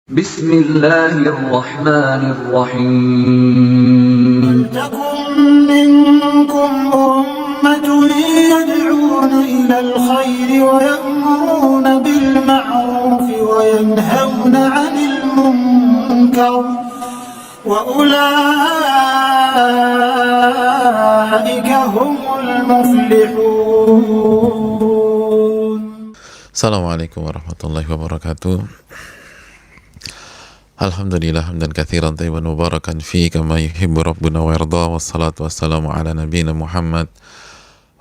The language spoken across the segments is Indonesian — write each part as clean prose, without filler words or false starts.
بسم الله الرحمن الرحيم. ولتكن منكم أمة يدعون إلى الخير ويأمرون بالمعروف وينهون عن المنكر وأولئك هم المفلحون. Assalamualaikum warahmatullahi wabarakatuh. Alhamdulillah hamdan katsiran tayyiban mubarakan fi kama yuhibbu rabbuna wa yarda, wassalatu wassalamu ala nabiyyina Muhammad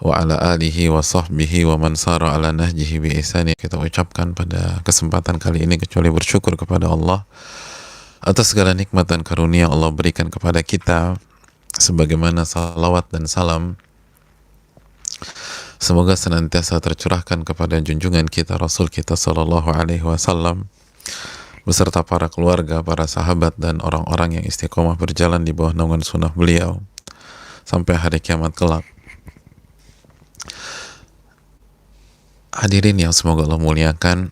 wa ala alihi wa sahbihi wa man sara ala nahjihi bi ihsani. Kita ucapkan pada kesempatan kali ini kecuali bersyukur kepada Allah atas segala nikmat dan karunia Allah berikan kepada kita, sebagaimana salawat dan salam semoga senantiasa tercurahkan kepada junjungan kita Rasul kita Sallallahu Alaihi Wasallam beserta para keluarga, para sahabat, dan orang-orang yang istiqomah berjalan di bawah naungan sunnah beliau sampai hari kiamat kelak. Hadirin yang semoga Allah muliakan,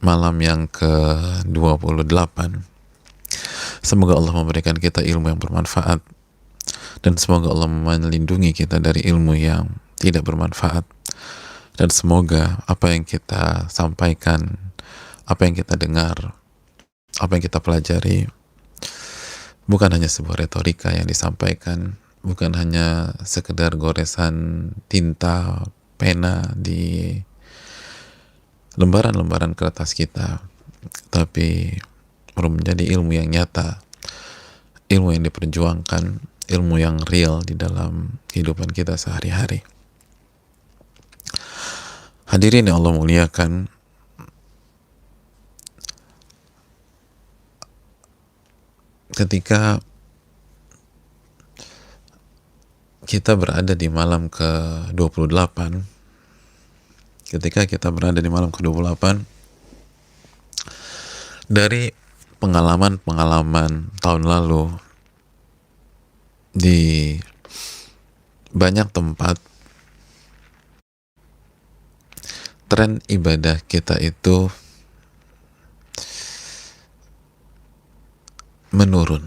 malam yang ke-28, semoga Allah memberikan kita ilmu yang bermanfaat, dan semoga Allah melindungi kita dari ilmu yang tidak bermanfaat, dan semoga apa yang kita sampaikan, apa yang kita dengar, apa yang kita pelajari bukan hanya sebuah retorika yang disampaikan, bukan hanya sekedar goresan tinta pena di lembaran-lembaran kertas kita, tapi menjadi ilmu yang nyata, ilmu yang diperjuangkan, ilmu yang real di dalam kehidupan kita sehari-hari. Hadirin yang Allah muliakan, ketika kita berada di malam ke-28, dari pengalaman-pengalaman tahun lalu di banyak tempat, tren ibadah kita itu menurun.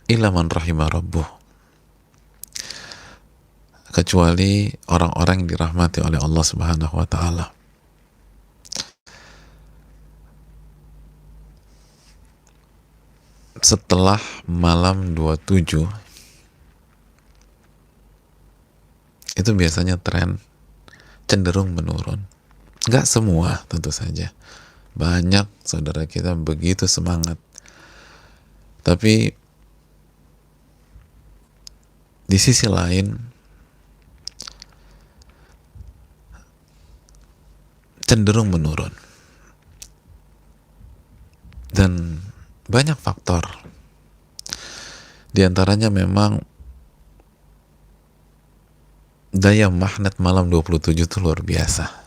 Illa man rahimah rabbuh, kecuali orang-orang yang dirahmati oleh Allah Subhanahu wa ta'ala. Setelah malam 27 itu biasanya tren cenderung menurun. Nggak semua tentu saja, banyak saudara kita begitu semangat, tapi di sisi lain cenderung menurun, dan banyak faktor. Di antaranya memang daya magnet malam 27 itu luar biasa.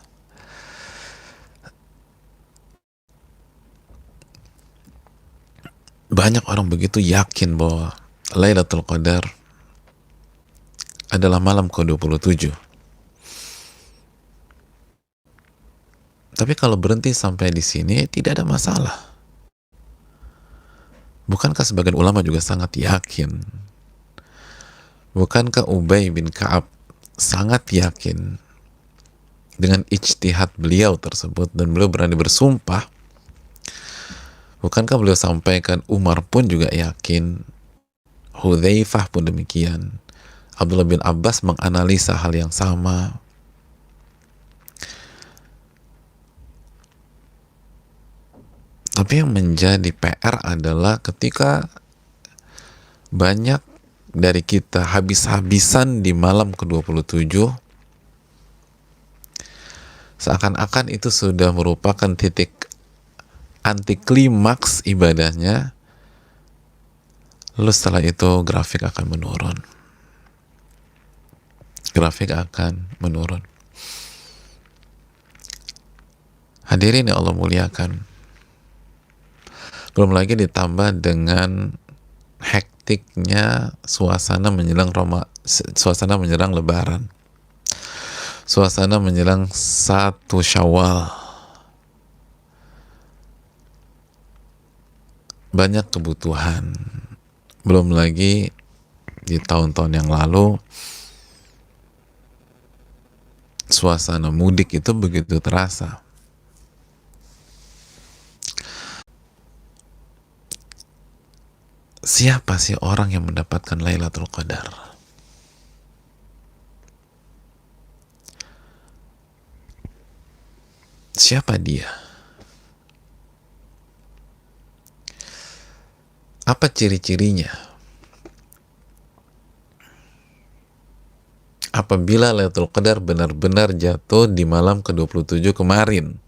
Banyak orang begitu yakin bahwa Lailatul Qadar adalah malam ke-27. Tapi kalau berhenti sampai di sini tidak ada masalah. Bukankah sebagian ulama juga sangat yakin? Bukankah Ubay bin Ka'ab sangat yakin dengan ijtihad beliau tersebut, dan beliau berani bersumpah? Bukankah beliau sampaikan, Umar pun juga yakin, Hudzaifah pun demikian, Abdullah bin Abbas menganalisa hal yang sama. Tapi yang menjadi PR adalah ketika banyak dari kita habis-habisan di malam ke-27, seakan-akan itu sudah merupakan titik anti klimaks ibadahnya, lalu setelah itu grafik akan menurun. Hadirin yang Allah muliakan, belum lagi ditambah dengan hektiknya suasana menjelang Lebaran, suasana menjelang 1 Syawal, banyak kebutuhan. Belum lagi di tahun-tahun yang lalu suasana mudik itu begitu terasa. Siapa sih orang yang mendapatkan Lailatul Qadar? Siapa dia? Apa ciri-cirinya? Apabila Lailatul Qadar benar-benar jatuh di malam ke-27 kemarin,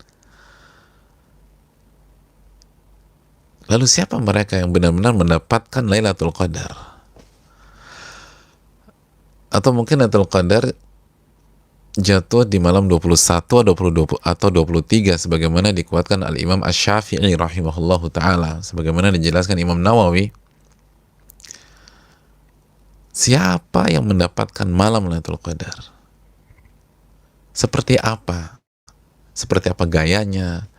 lalu siapa mereka yang benar-benar mendapatkan Lailatul Qadar? Atau mungkin Lailatul Qadar jatuh di malam 21 atau 23 sebagaimana dikuatkan Al-Imam Asy-Syafi'i rahimahullahu ta'ala, sebagaimana dijelaskan Imam Nawawi. Siapa yang mendapatkan malam Lailatul Qadar? Seperti apa? Seperti apa gayanya?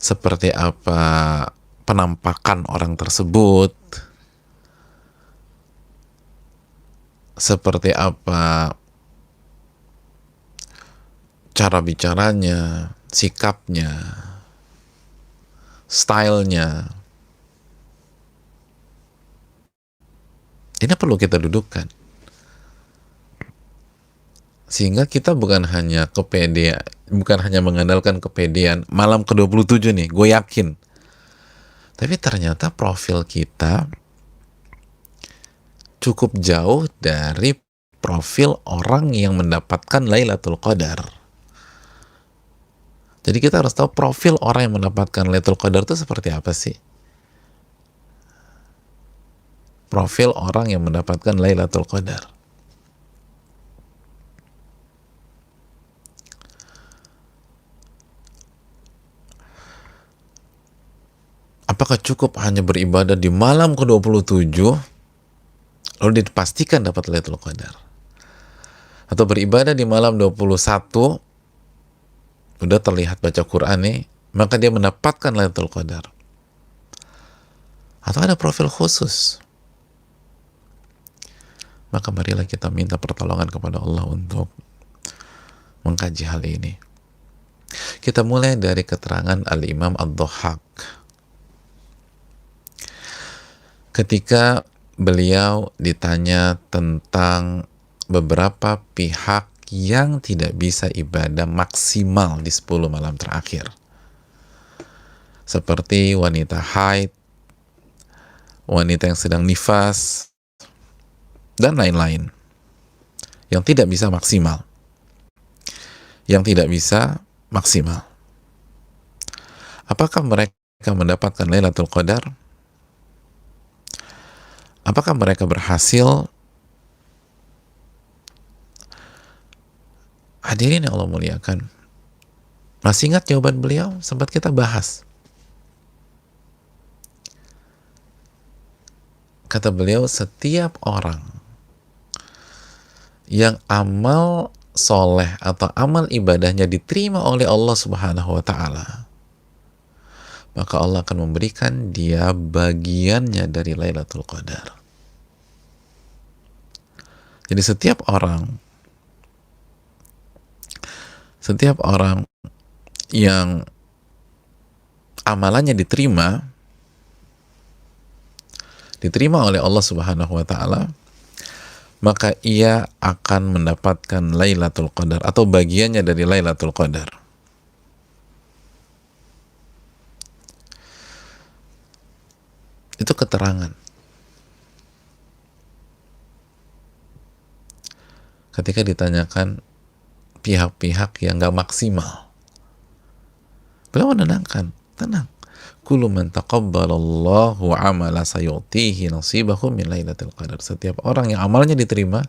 Seperti apa penampakan orang tersebut? Seperti apa cara bicaranya, sikapnya, stylenya? Ini perlu kita dudukkan. Sehingga kita bukan hanya mengandalkan kepedean malam ke-27 nih, gue yakin. Tapi ternyata profil kita cukup jauh dari profil orang yang mendapatkan Lailatul Qadar. Jadi kita harus tahu profil orang yang mendapatkan Lailatul Qadar itu seperti apa sih? Profil orang yang mendapatkan Lailatul Qadar. Apakah cukup hanya beribadah di malam ke-27 lalu dipastikan dapat Lailatul Qadar? Atau beribadah di malam 21 udah terlihat baca Quran nih, maka dia mendapatkan Lailatul Qadar? Atau ada profil khusus? Maka marilah kita minta pertolongan kepada Allah untuk mengkaji hal ini. Kita mulai dari keterangan Al-Imam Ad-Dhahhak. Ketika beliau ditanya tentang beberapa pihak yang tidak bisa ibadah maksimal di 10 malam terakhir. Seperti wanita haid, wanita yang sedang nifas, dan lain-lain yang tidak bisa maksimal, apakah mereka mendapatkan Lailatul Qadar? Apakah mereka berhasil? Hadirin yang Allah muliakan, masih ingat jawaban beliau? Sempat kita bahas. Kata beliau, setiap orang yang amal soleh atau amal ibadahnya diterima oleh Allah Subhanahu wa Ta'ala, maka Allah akan memberikan dia bagiannya dari Lailatul Qadar. Jadi setiap orang yang amalannya diterima oleh Allah Subhanahu wa Ta'ala, maka ia akan mendapatkan Lailatul Qadar atau bagiannya dari Lailatul Qadar. Itu keterangan. Ketika ditanyakan pihak-pihak yang gak maksimal, beliau menenangkan, tenang. Kullu man taqabbalallahu amala sayutihi nasibahu min Lailatul Qadar. Setiap orang yang amalnya diterima,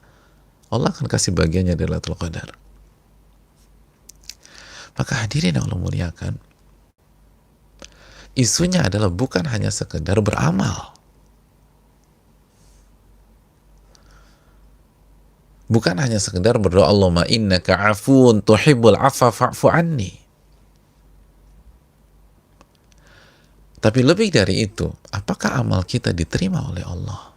Allah akan kasih bagiannya dari Lailatul Qadar. Maka hadirin yang Allah muliakan, isunya adalah bukan hanya sekedar beramal, bukan hanya sekedar berdoa Allahumma innaka afuun tuhibbul afwa fa'fu anni. Tapi lebih dari itu, apakah amal kita diterima oleh Allah?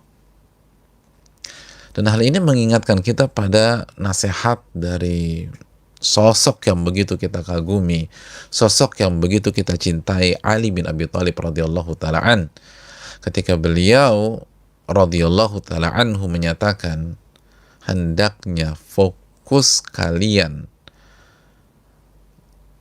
Dan hal ini mengingatkan kita pada nasihat dari sosok yang begitu kita kagumi, sosok yang begitu kita cintai, Ali bin Abi Thalib radhiyallahu taala an. Ketika beliau radhiyallahu taala anhu menyatakan, hendaknya fokus kalian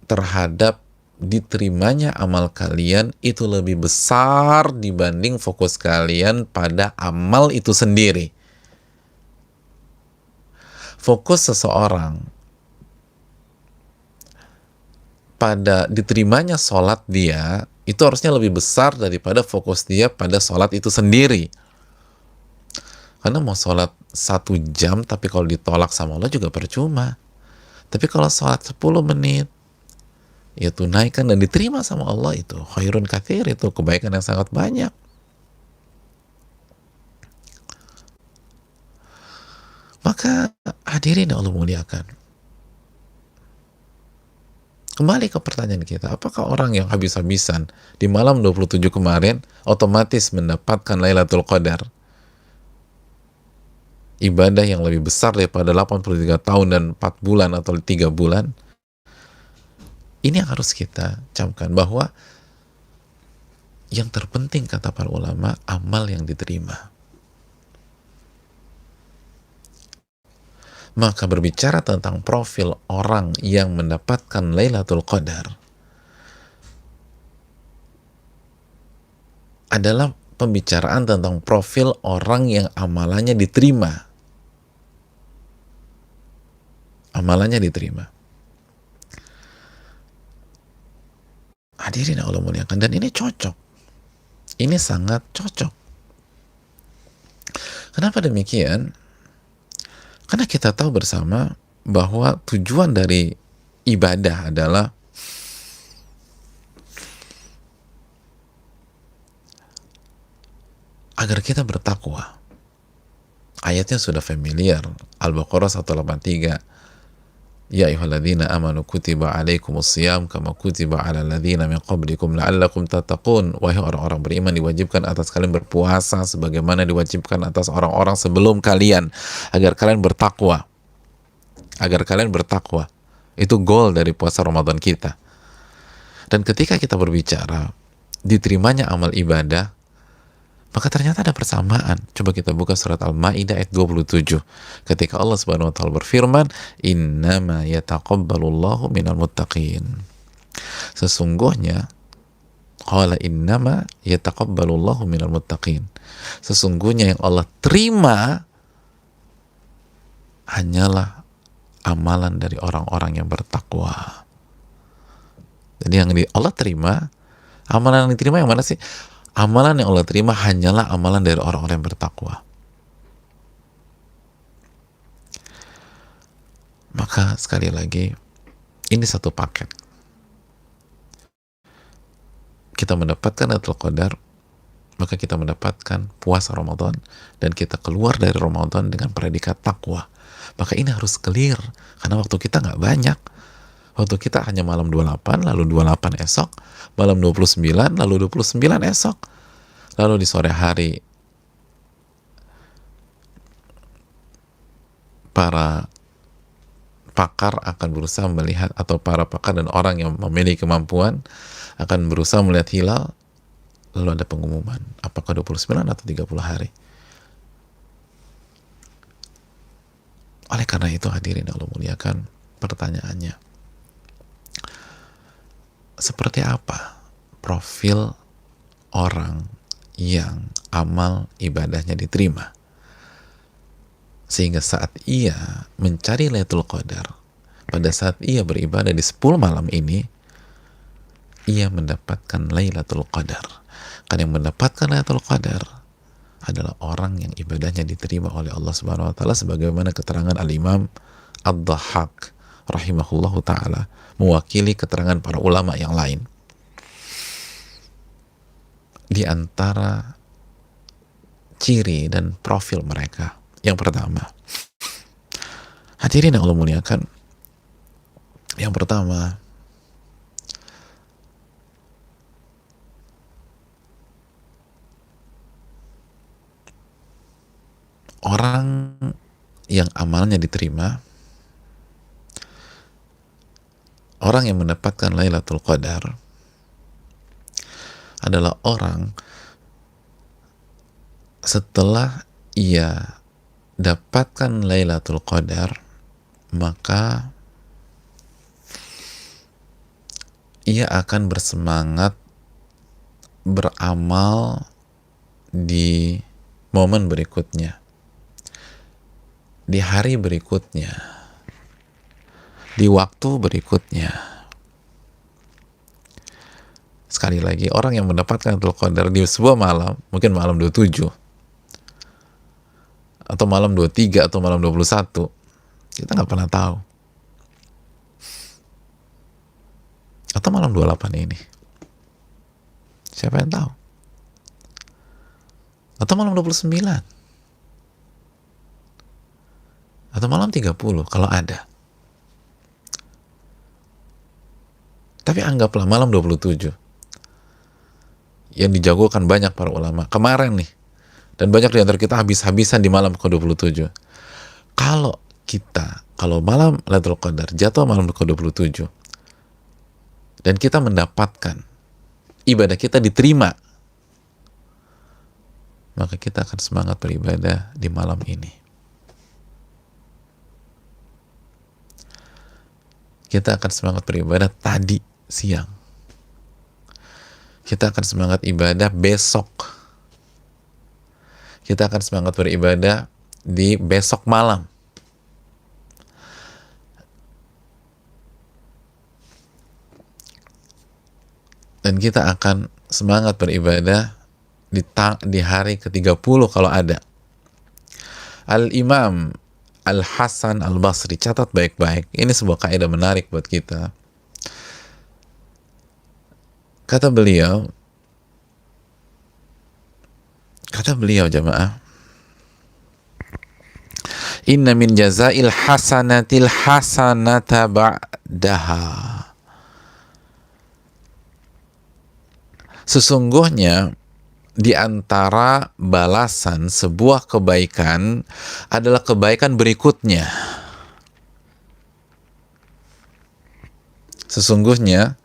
terhadap diterimanya amal kalian itu lebih besar dibanding fokus kalian pada amal itu sendiri. Fokus seseorang pada diterimanya sholat dia itu harusnya lebih besar daripada fokus dia pada sholat itu sendiri. Karena mau sholat 1 jam tapi kalau ditolak sama Allah juga percuma. Tapi kalau sholat 10 menit ya tunaikan dan diterima sama Allah, itu khairun katsir, itu kebaikan yang sangat banyak. Maka hadirin yang Allah muliakan, kembali ke pertanyaan kita, apakah orang yang habis-habisan di malam 27 kemarin otomatis mendapatkan Lailatul Qadar, ibadah yang lebih besar daripada 83 tahun dan 4 bulan atau 3 bulan? Ini yang harus kita camkan, bahwa yang terpenting kata para ulama, amal yang diterima. Maka berbicara tentang profil orang yang mendapatkan Lailatul Qadar adalah pembicaraan tentang profil orang yang amalannya diterima. Amalannya diterima. Hadirin Allah muliakan, dan ini cocok. Ini sangat cocok. Kenapa demikian? Karena kita tahu bersama bahwa tujuan dari ibadah adalah agar kita bertakwa. Ayatnya sudah familiar, Al-Baqarah 183. Ya ayyuhalladzina amanu kutiba alaikumusiyam kama kutiba alal ladzina min qablikum la'allakum tattaqun. Wahai orang-orang beriman, diwajibkan atas kalian berpuasa sebagaimana diwajibkan atas orang-orang sebelum kalian, agar kalian bertakwa. Agar kalian bertakwa. Itu goal dari puasa Ramadan kita. Dan ketika kita berbicara diterimanya amal ibadah, maka ternyata ada persamaan. Coba kita buka surat Al-Maidah ayat 27. Ketika Allah Subhanahu wa taala berfirman, "Innama yataqabbalullahu minal muttaqin." Sesungguhnya qala innama yataqabbalullahu minal muttaqin. Sesungguhnya yang Allah terima hanyalah amalan dari orang-orang yang bertakwa. Jadi yang Allah terima, amalan yang diterima yang mana sih? Amalan yang Allah terima hanyalah amalan dari orang-orang yang bertakwa. Maka sekali lagi, ini satu paket. Kita mendapatkan Lailatul Qadar, maka kita mendapatkan puasa Ramadan, dan kita keluar dari Ramadan dengan predikat takwa. Maka ini harus clear, karena waktu kita nggak banyak. Waktu kita hanya malam 28, lalu 28 esok, malam 29, lalu 29 esok. Lalu di sore hari, para pakar akan berusaha melihat, atau para pakar dan orang yang memiliki kemampuan akan berusaha melihat hilal, lalu ada pengumuman, apakah 29 atau 30 hari. Oleh karena itu hadirin Allah muliakan, pertanyaannya, seperti apa profil orang yang amal ibadahnya diterima, sehingga saat ia mencari Lailatul Qadar, pada saat ia beribadah di 10 malam ini, ia mendapatkan Lailatul Qadar. Karena yang mendapatkan Lailatul Qadar adalah orang yang ibadahnya diterima oleh Allah Subhanahu wa taala, sebagaimana keterangan Al-Imam Ad-Dhahhak rahimahullahu taala mewakili keterangan para ulama yang lain. Di antara ciri dan profil mereka, yang pertama, hadirin yang Allah muliakan, yang pertama, orang yang amalnya diterima, orang yang mendapatkan Lailatul Qadar adalah orang setelah ia dapatkan Lailatul Qadar, maka ia akan bersemangat beramal di momen berikutnya, di hari berikutnya, di waktu berikutnya. Sekali lagi, orang yang mendapatkan Lailatul Qadar di sebuah malam, mungkin malam 27 atau malam 23 atau malam 21, kita nggak pernah tahu. Atau malam 28 ini, siapa yang tahu? Atau malam 29 atau malam 30 kalau ada. Tapi anggaplah malam 27 yang dijagokan banyak para ulama kemarin nih, dan banyak di antara kita habis-habisan di malam ke-27. Kalau malam Lailatul Qadar jatuh malam ke-27 dan kita mendapatkan ibadah kita diterima, maka kita akan semangat beribadah di malam ini. Kita akan semangat beribadah tadi siang. Kita akan semangat ibadah besok. Kita akan semangat beribadah di besok malam. Dan kita akan semangat beribadah di hari ke-30 kalau ada. Al-Imam Al-Hasan Al-Basri, catat baik-baik, ini sebuah kaidah menarik buat kita. Kata beliau jamaah, inna min jazail hasanatil hasanata ba'daha. Sesungguhnya di antara balasan sebuah kebaikan adalah kebaikan berikutnya. Sesungguhnya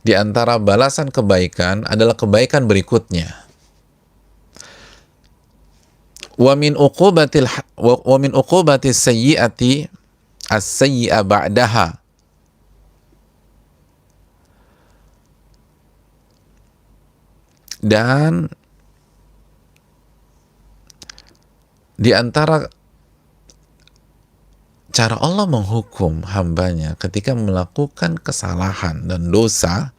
di antara balasan kebaikan adalah kebaikan berikutnya. Wa min uqubatis sayyi'ati as-sayyi'a ba'daha. Dan di antara cara Allah menghukum hambanya ketika melakukan kesalahan dan dosa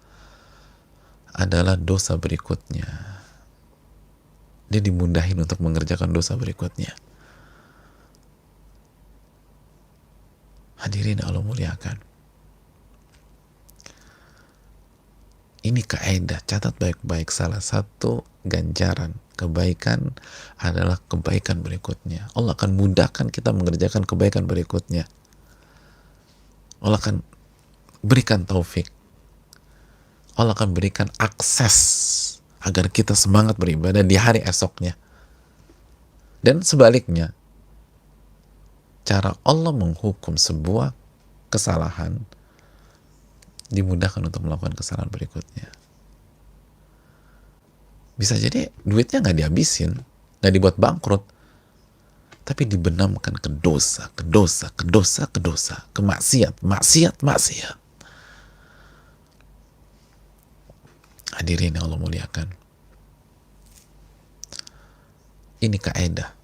adalah dosa berikutnya. Dia dimudahin untuk mengerjakan dosa berikutnya. Hadirin Allah muliakan. Ini kaidah, catat baik-baik. Salah satu ganjaran kebaikan adalah kebaikan berikutnya. Allah akan mudahkan kita mengerjakan kebaikan berikutnya. Allah akan berikan taufik. Allah akan berikan akses agar kita semangat beribadah di hari esoknya. Dan sebaliknya, cara Allah menghukum sebuah kesalahan dimudahkan untuk melakukan kesalahan berikutnya. Bisa jadi duitnya nggak dihabisin, nggak dibuat bangkrut, tapi dibenamkan ke dosa, ke maksiat. Hadirin yang Allah muliakan. Ini kaidah.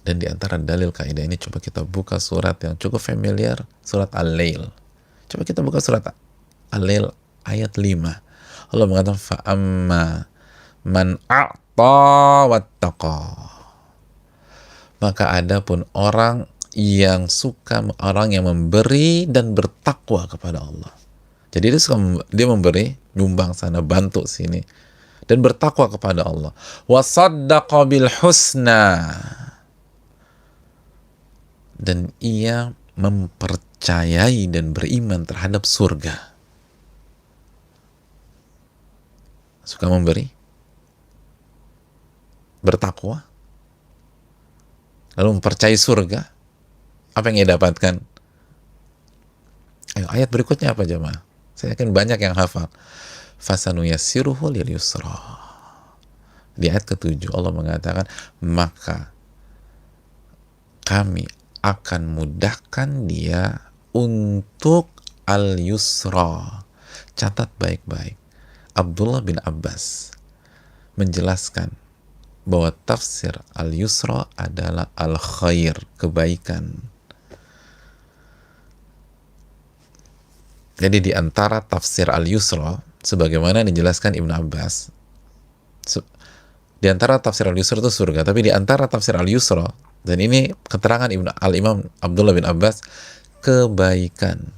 Dan di antara dalil kaidah ini, coba kita buka surat yang cukup familiar, surat Al-Lail. Coba kita buka surat Al-Lail ayat 5. Allah mengatakan, fa'amma man a'ta wattaqa. Maka adapun orang yang memberi dan bertakwa kepada Allah. Jadi dia memberi, nyumbang sana, bantu sini, dan bertakwa kepada Allah. Wasaddaqa bil husna. Dan ia mempercayai dan beriman terhadap surga. Suka memberi, bertakwa, lalu mempercayai surga, apa yang ia dapatkan? Ayo, ayat berikutnya apa jemaah? Saya yakin banyak yang hafal. Fasanuyassiruhu lil yusra. Di ayat ke-7 Allah mengatakan, maka kami akan mudahkan dia untuk al-yusra. Catat baik-baik. Abdullah bin Abbas menjelaskan bahwa tafsir al-yusra adalah al-khair, kebaikan. Jadi di antara tafsir al-yusra, sebagaimana dijelaskan Ibn Abbas, di antara tafsir al-yusra itu surga, tapi di antara tafsir al-yusra, dan ini keterangan al-Imam Abdullah bin Abbas, kebaikan.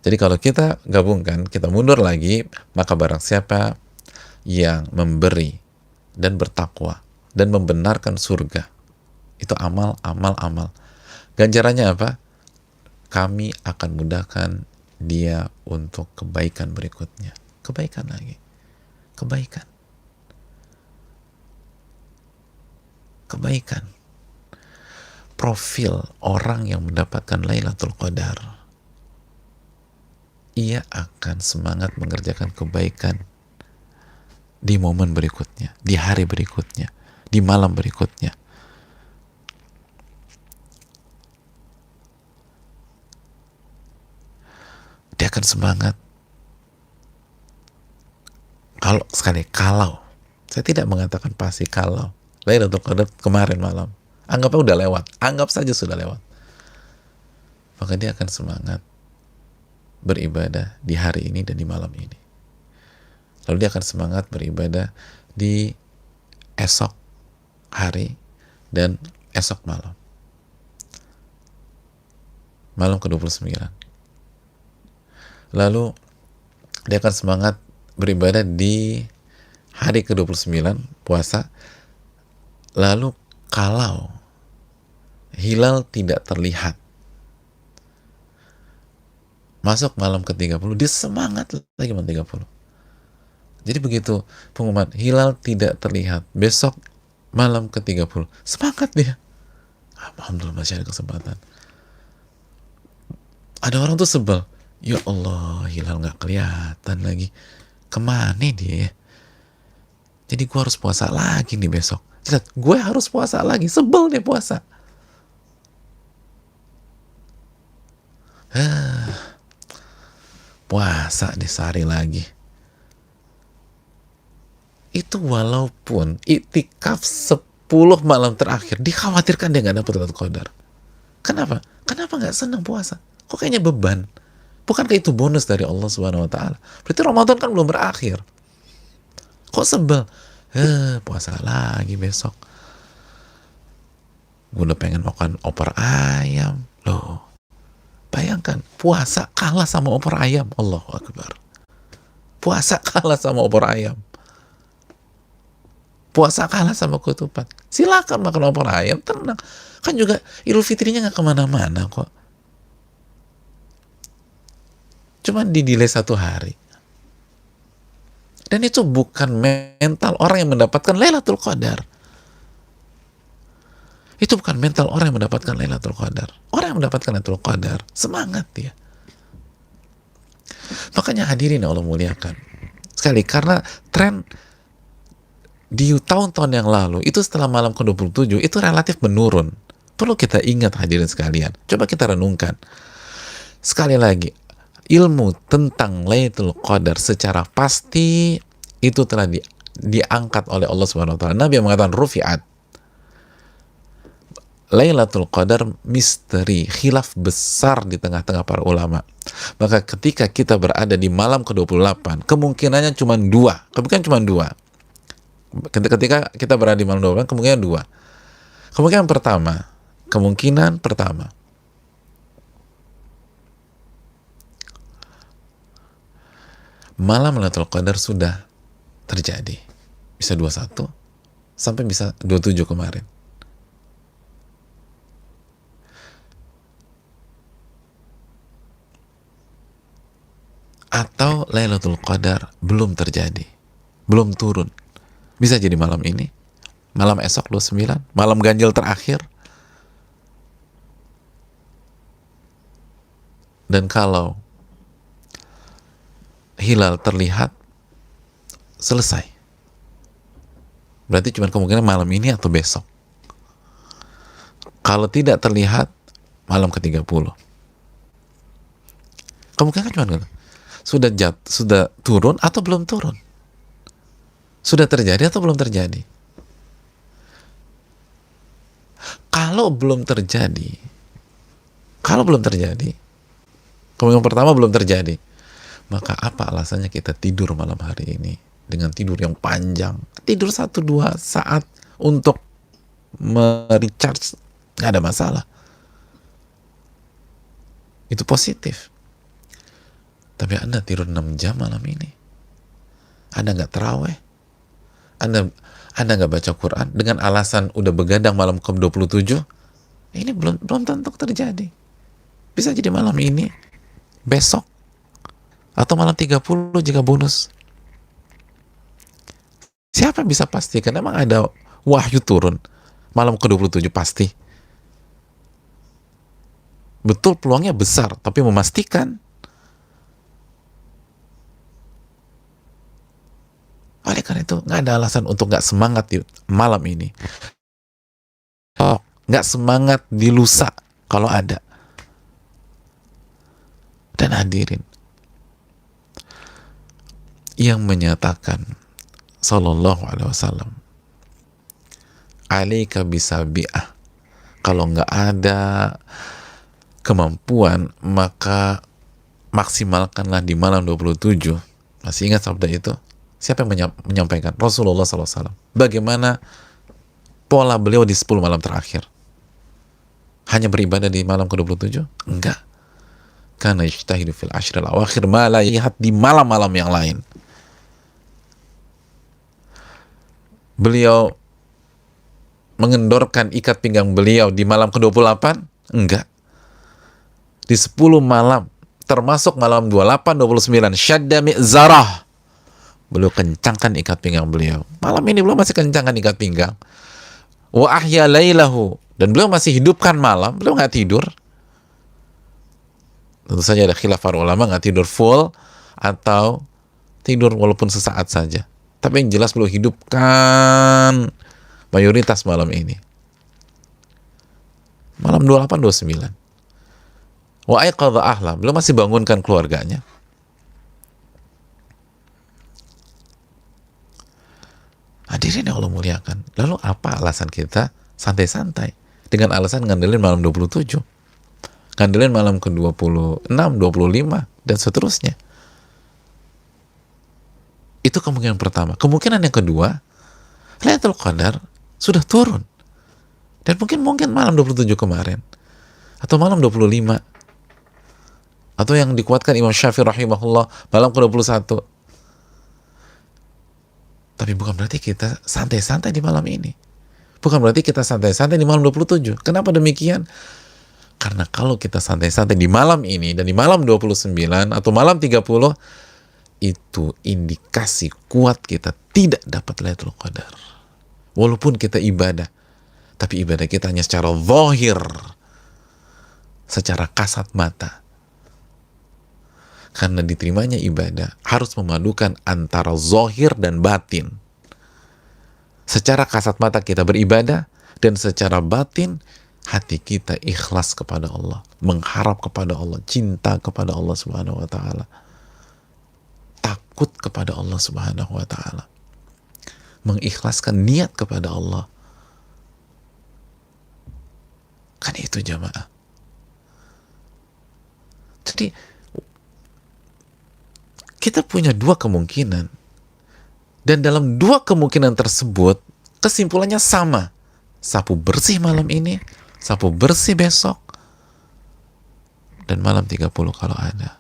Jadi kalau kita gabungkan, kita mundur lagi, maka barang siapa yang memberi dan bertakwa dan membenarkan surga, itu amal. Ganjarannya apa? Kami akan mudahkan dia untuk kebaikan berikutnya. Kebaikan lagi. Kebaikan. Profil orang yang mendapatkan Lailatul Qadar, ia akan semangat mengerjakan kebaikan di momen berikutnya, di hari berikutnya, di malam berikutnya. Dia akan semangat. Kalau saya tidak mengatakan pasti, kalau Lailatul Qadar kemarin malam, anggapnya udah lewat, anggap saja sudah lewat, maka dia akan semangat beribadah di hari ini dan di malam ini. Lalu dia akan semangat beribadah di esok hari dan esok malam. Malam ke-29. Lalu dia akan semangat beribadah di hari ke-29 puasa. Lalu kalau hilal tidak terlihat, masuk malam ke-30, dia semangat lagi malam 30. Jadi begitu pengumuman hilal tidak terlihat, besok malam ke-30, semangat dia. Alhamdulillah masih ada kesempatan. Ada orang tuh sebel, ya Allah, hilal nggak kelihatan lagi, kemana dia? Jadi gue harus puasa lagi nih besok. Gue harus puasa lagi, sebel nih puasa. Puasa deh sehari lagi. Itu walaupun iktikaf 10 malam terakhir, dikhawatirkan dia nggak dapat Lailatul Qadar. Kenapa? Kenapa nggak senang puasa? Kok kayaknya beban? Bukankah itu bonus dari Allah Subhanahu Wa Taala? Berarti Ramadan kan belum berakhir. Kok sebel? Puasa lagi besok. Gue udah pengen makan opor ayam. Loh, bayangkan, puasa kalah sama opor ayam. Allahu Akbar. Puasa kalah sama opor ayam. Puasa kalah sama ketupat. Silakan makan opor ayam, tenang. Kan juga Idul Fitrinya nggak kemana-mana kok. Cuma di-delay 1 hari. Dan itu bukan mental orang yang mendapatkan Lailatul Qadar. Itu bukan mental orang yang mendapatkan Lailatul Qadar. Orang yang mendapatkan Lailatul Qadar, semangat dia. Makanya hadirin Allah muliakan. Sekali, karena tren di tahun-tahun yang lalu, itu setelah malam ke-27, itu relatif menurun. Perlu kita ingat hadirin sekalian. Coba kita renungkan. Sekali lagi, ilmu tentang Lailatul Qadar secara pasti itu telah diangkat oleh Allah Subhanahu Wa Taala. Nabi yang mengatakan rufi'at. Lailatul Qadar misteri, khilaf besar di tengah-tengah para ulama. Maka ketika kita berada di malam ke-28, kemungkinannya cuma 2. Ketika kita berada di malam 28, kemungkinan 2. Kemungkinan pertama, malam Lailatul Qadar sudah terjadi, bisa 21 sampai bisa 27 kemarin. Atau Lailatul Qadar belum terjadi, belum turun, bisa jadi malam ini, malam esok 29, malam ganjil terakhir, Dan kalau hilal terlihat, selesai. Berarti cuma kemungkinan malam ini atau besok. Kalau tidak terlihat, malam ke-30. Kemungkinan cuma sudah turun atau belum turun. Sudah terjadi atau belum terjadi. Kalau belum terjadi, kemungkinan pertama belum terjadi, maka apa alasannya kita tidur malam hari ini dengan tidur yang panjang, tidur 1-2 saat untuk merecharge, nggak ada masalah, itu positif. Tapi Anda tidur 6 jam malam ini, Anda nggak terawih, Anda nggak baca Quran dengan alasan udah begadang malam ke-27, ini belum tentu terjadi. Bisa jadi malam ini, besok, atau malam 30 jika bonus. Siapa yang bisa pastikan? Emang ada wahyu turun malam ke-27 pasti? Betul, peluangnya besar, tapi memastikan. Oleh karena itu, nggak ada alasan untuk nggak semangat di malam ini. Nggak semangat di lusa kalau ada. Dan hadirin, yang menyatakan Sallallahu Alaihi Wasallam, alaika bisabi'ah, kalau nggak ada kemampuan maka maksimalkanlah di malam 27. Masih ingat sabda itu? Siapa yang menyampaikan? Rasulullah SAW. Bagaimana pola beliau di 10 malam terakhir? Hanya beribadah di malam ke-27? Enggak. Karena ijtahidu fil ashril awakhir ma la yahad, di malam-malam yang lain. Beliau mengendorkan ikat pinggang beliau di malam ke-28? Enggak. Di 10 malam, termasuk malam 28, 29, syadda mi'zarah, beliau kencangkan ikat pinggang beliau. Malam ini beliau masih kencangkan ikat pinggang. Wa ahya lailahu, dan beliau masih hidupkan malam, beliau nggak tidur. Tentu saja ada khilaf para ulama, nggak tidur full atau tidur walaupun sesaat saja. Tapi yang jelas beliau hidupkan mayoritas malam ini. Malam 28, 29. Wa aiqadha ahla, beliau masih bangunkan keluarganya. Hadirin yang Allah muliakan. Lalu apa alasan kita santai-santai? Dengan alasan ngandelin malam 27, ngandelin malam ke-26, 25, dan seterusnya. Itu kemungkinan pertama. Kemungkinan yang kedua, Lailatul Qadar sudah turun. Dan mungkin malam 27 kemarin. Atau malam 25. Atau yang dikuatkan Imam Syafi'i rahimahullah, malam ke-21. Tapi bukan berarti kita santai-santai di malam ini. Bukan berarti kita santai-santai di malam 27. Kenapa demikian? Karena kalau kita santai-santai di malam ini dan di malam 29 atau malam 30, itu indikasi kuat kita tidak dapat Lailatul Qadar. Walaupun kita ibadah, tapi ibadah kita hanya secara zahir, secara kasat mata. Karena diterimanya ibadah harus memadukan antara zahir dan batin. Secara kasat mata kita beribadah, dan secara batin hati kita ikhlas kepada Allah, mengharap kepada Allah, cinta kepada Allah Subhanahu wa taala, takut kepada Allah Subhanahu wa taala, mengikhlaskan niat kepada Allah. Kan itu jamaah. Jadi kita punya dua kemungkinan, dan dalam dua kemungkinan tersebut kesimpulannya sama. Sapu bersih malam ini, sapu bersih besok, dan malam 30 kalau ada.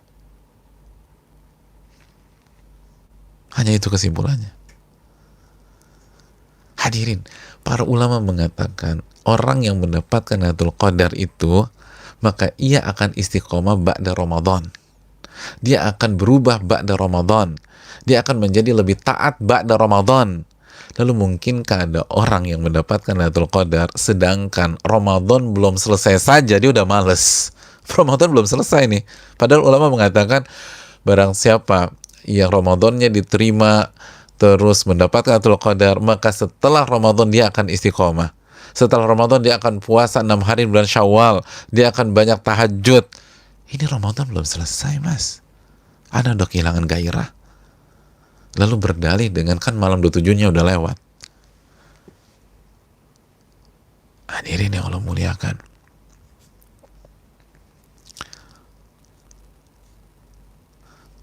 Hanya itu kesimpulannya. Hadirin, para ulama mengatakan orang yang mendapatkan Lailatul Qadar itu, maka ia akan istiqomah ba'da Ramadan. Dia akan berubah ba'da Ramadan. Dia akan menjadi lebih taat ba'da Ramadan. Lalu mungkinkah ada orang yang mendapatkan Lailatul Qadar sedangkan Ramadan belum selesai saja dia udah males, Ramadan belum selesai nih. Padahal ulama mengatakan barang siapa yang Ramadannya diterima terus mendapatkan Lailatul Qadar, maka setelah Ramadan dia akan istiqomah. Setelah Ramadan dia akan puasa 6 hari bulan Syawal, dia akan banyak tahajud. Ini Ramadan belum selesai, Mas. Anda udah kehilangan gairah. Lalu berdalih dengan kan malam 27-nya udah lewat. Hadirin yang Allah muliakan.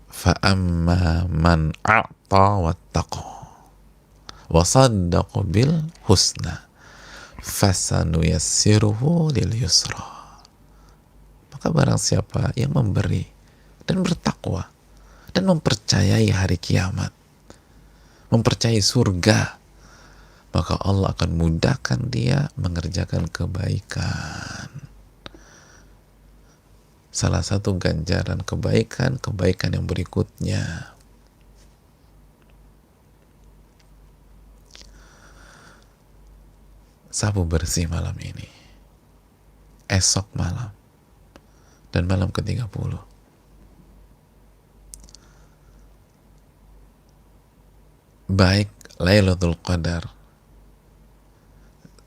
Fa'amma man a'ta wattaqa wa saddaqa bil husna fasanuyassiruhu lil yusra. Maka barang siapa yang memberi dan bertakwa dan mempercayai hari kiamat, mempercayai surga, maka Allah akan mudahkan dia mengerjakan kebaikan. Salah satu ganjaran kebaikan yang berikutnya. Sapu bersih malam ini, esok malam, dan malam ke-30. Baik Lailatul Qadar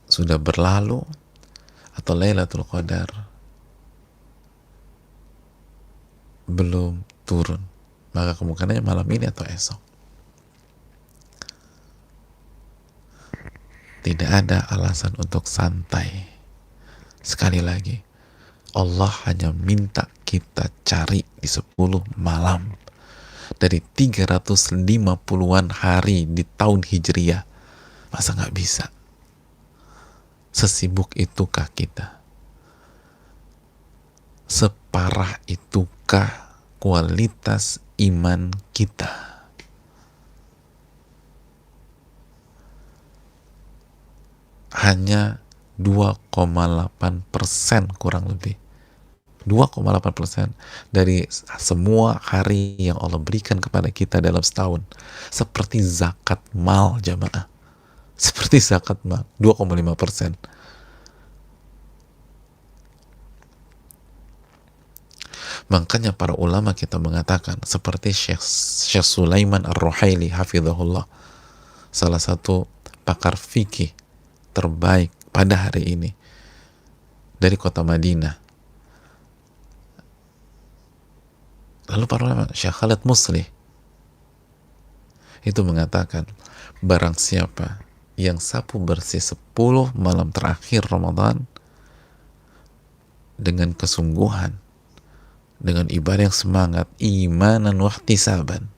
sudah berlalu atau Lailatul Qadar belum turun, maka kemungkinannya malam ini atau esok. Tidak ada alasan untuk santai. Sekali lagi, Allah hanya minta kita cari di 10 malam dari 350-an hari di tahun Hijriah. Masa nggak bisa? Sesibuk itukah kita? Separah itukah kualitas iman kita? Hanya 2,8% kurang lebih. 2,8% dari semua hari yang Allah berikan kepada kita dalam setahun. Seperti zakat mal, jamaah. Seperti zakat mal, 2,5%. Makanya para ulama kita mengatakan, seperti Syekh Sulaiman Ar-Ruhaili hafizahullah, salah satu pakar fikih terbaik pada hari ini dari kota Madinah. Lalu para ulama, Syekh Khalid Muslih itu mengatakan, barang siapa yang sapu bersih 10 malam terakhir Ramadan dengan kesungguhan, dengan ibadah yang semangat, imanan wahtisaban,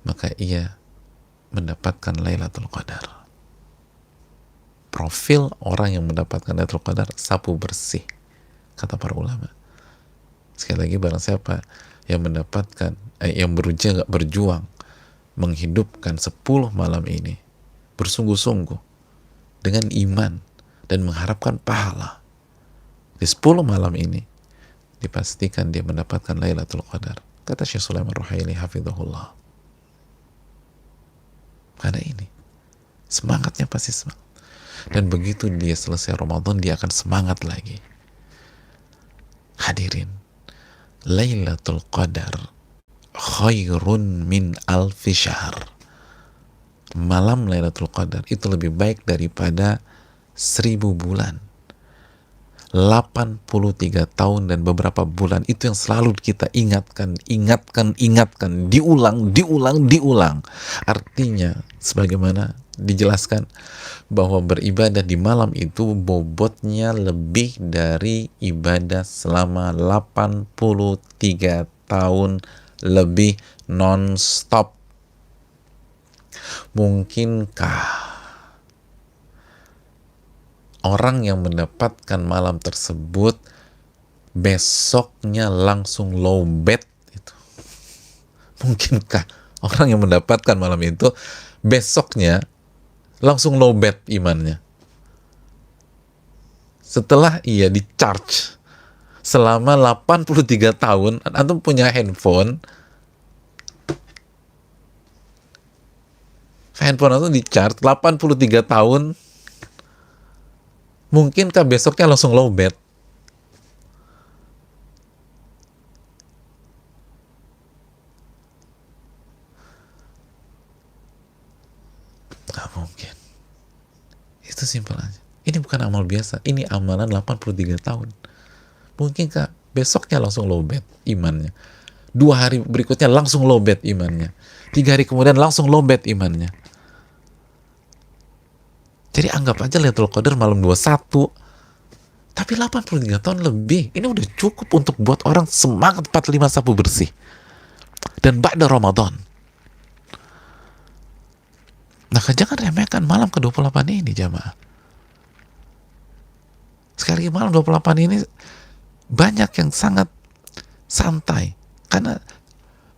maka ia mendapatkan Lailatul Qadar. Profil orang yang mendapatkan Lailatul Qadar sapu bersih, kata para ulama. Sekali lagi, barang siapa yang mendapatkan yang berjuang menghidupkan 10 malam ini bersungguh-sungguh dengan iman dan mengharapkan pahala di 10 malam ini, dipastikan dia mendapatkan Lailatul Qadar, kata Syekh Sulaiman Ar-Ruhaili hafizahullah. Karena ini semangatnya pasti semangat, dan begitu dia selesai Ramadan dia akan semangat lagi. Hadirin, Lailatul Qadar khairun min alfi syahr. Malam Lailatul Qadar itu lebih baik daripada 1000 bulan. 83 tahun dan beberapa bulan, itu yang selalu kita ingatkan, diulang. Artinya, sebagaimana dijelaskan, bahwa beribadah di malam itu bobotnya lebih dari ibadah selama 83 tahun lebih non-stop. Mungkinkah orang yang mendapatkan malam tersebut besoknya langsung low bed itu? Mungkinkah orang yang mendapatkan malam itu besoknya langsung low bed imannya? Setelah ia di charge selama 83 tahun, antum punya handphone antum di charge 83 tahun, mungkinkah besoknya langsung low bed? Nggak mungkin. Itu simpel aja. Ini bukan amal biasa, ini amalan 83 tahun. Mungkinkah besoknya langsung lowbat imannya? 2 hari berikutnya langsung lowbat imannya. 3 hari kemudian langsung lowbat imannya. Jadi anggap aja Lailatul Qadar malam 21. Tapi 83 tahun lebih, ini udah cukup untuk buat orang semangat 45 sapu bersih. Dan ba'da Ramadan. Nah, jangan remehkan malam ke-28 ini, jamaah. Sekali lagi, malam 28 ini banyak yang sangat santai. Karena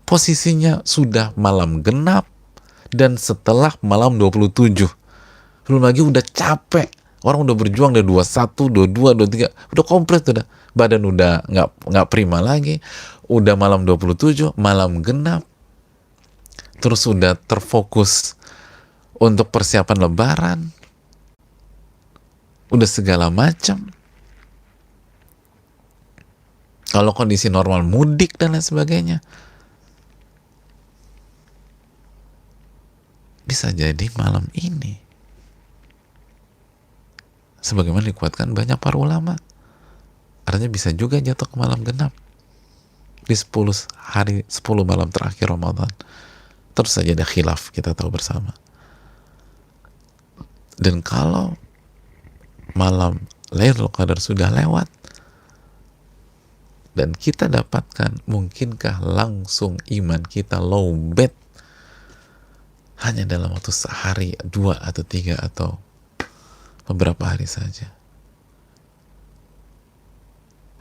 posisinya sudah malam genap dan setelah malam 27. Belum lagi udah capek. Orang udah berjuang dari 21, 22, 23, udah komplit udah. Badan udah nggak prima lagi. Udah malam 27, malam genap. Terus udah terfokus untuk persiapan lebaran. Udah segala macam. Kalau kondisi normal mudik dan lain sebagainya. Bisa jadi malam ini. Sebagaimana dikuatkan banyak para ulama. Artinya bisa juga jatuh ke malam genap. Di 10 hari, 10 malam terakhir Ramadan. Terus saja ada khilaf, kita tahu bersama. Dan kalau malam Lailatul Qadar sudah lewat, dan kita dapatkan, mungkinkah langsung iman kita lowbat hanya dalam waktu sehari, 2 atau 3 atau beberapa hari saja.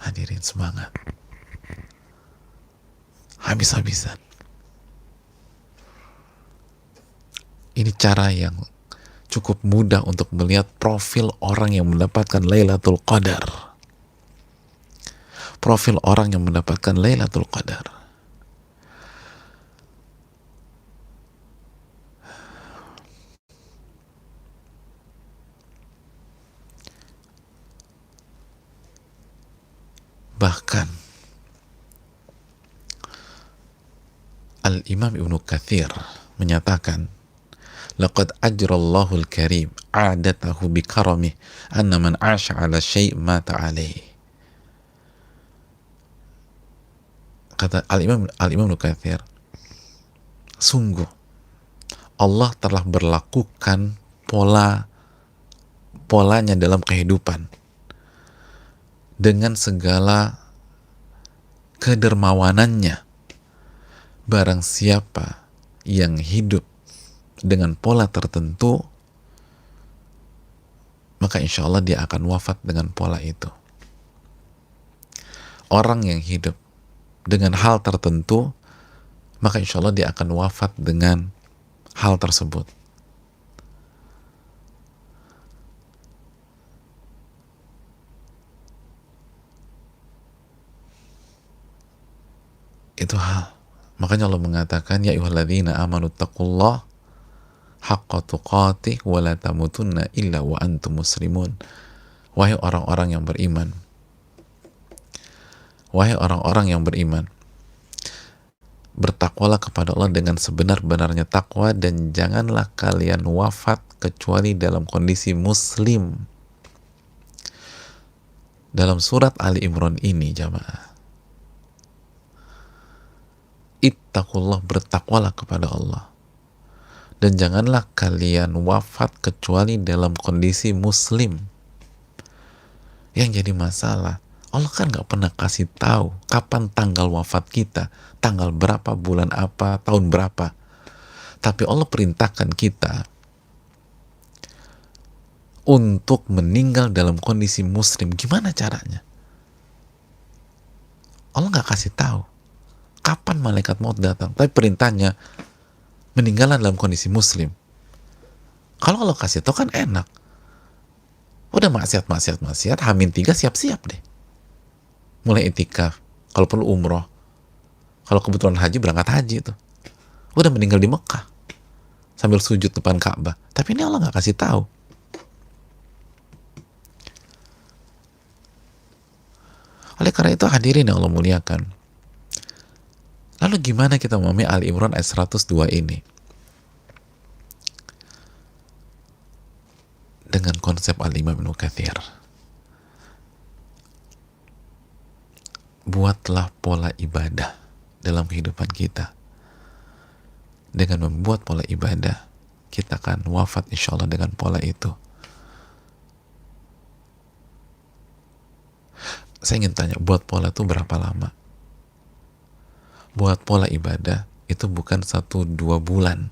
Hadirin, semangat. Habis-habisan. Ini cara yang cukup mudah untuk melihat profil orang yang mendapatkan Lailatul Qadar. Profil orang yang mendapatkan Lailatul Qadar. Bahkan Al-Imam Ibnu Katsir menyatakan, laqad ajrallahu al-karim 'adatahu bi karamih anna man 'asha 'ala syai' mata 'alaihi. Kata Al-Imam Ibnu Katsir, sungguh Allah telah berlakukan polanya dalam kehidupan dengan segala kedermawanannya. Barang siapa yang hidup dengan pola tertentu, maka insya Allah dia akan wafat dengan pola itu. Orang yang hidup dengan hal tertentu, maka insya Allah dia akan wafat dengan hal tersebut. Itu hal. Makanya Allah mengatakan, ya ayyuhalladzina amanu taqullah haqqa tuqatih wa la tamutunna illa wa antum muslimun. Wahai orang-orang yang beriman. Wahai orang-orang yang beriman. Bertakwalah kepada Allah dengan sebenar-benarnya takwa dan janganlah kalian wafat kecuali dalam kondisi muslim. Dalam surat Ali Imran ini, jamaah, ittaqullah, bertakwalah kepada Allah. Dan janganlah kalian wafat kecuali dalam kondisi muslim. Yang jadi masalah, Allah kan gak pernah kasih tahu kapan tanggal wafat kita, tanggal berapa, bulan apa, tahun berapa. Tapi Allah perintahkan kita untuk meninggal dalam kondisi muslim. Gimana caranya? Allah gak kasih tahu kapan malaikat maut datang, tapi perintahnya meninggal dalam kondisi muslim. Kalau Allah kasih tahu kan enak. Udah maksiat, H-3 siap-siap deh. Mulai itikaf, kalau perlu umroh, kalau kebetulan haji, berangkat haji itu. Udah meninggal di Mekah sambil sujud depan Ka'bah. Tapi ini Allah nggak kasih tahu. Oleh karena itu, hadirin yang Allah muliakan, lalu gimana kita memahami Ali Imran ayat 102 ini? dengan konsep Al-Imam Ibnu Katsir. Buatlah pola ibadah dalam kehidupan kita. Dengan membuat pola ibadah, kita akan wafat insya Allah dengan pola itu. Saya ingin tanya, buat pola itu berapa lama? Buat pola ibadah itu bukan 1-2 bulan